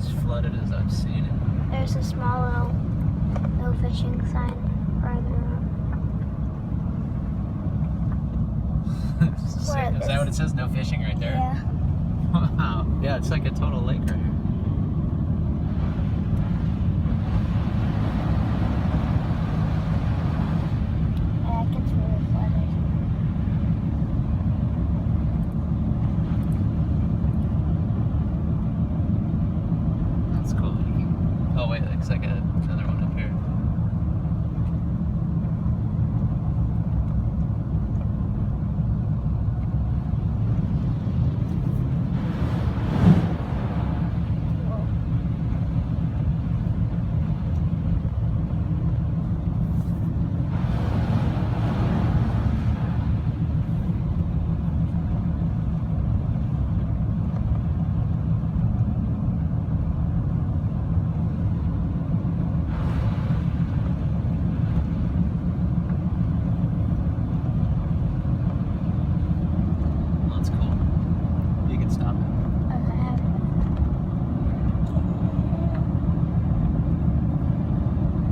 as flooded as I've seen it. There's a small little no fishing sign farther up. Is that what it says? No fishing right there? Yeah. Wow. Yeah, it's like a total lake right here. Yeah, it gets really flooded. That's cool. Oh wait, looks like another one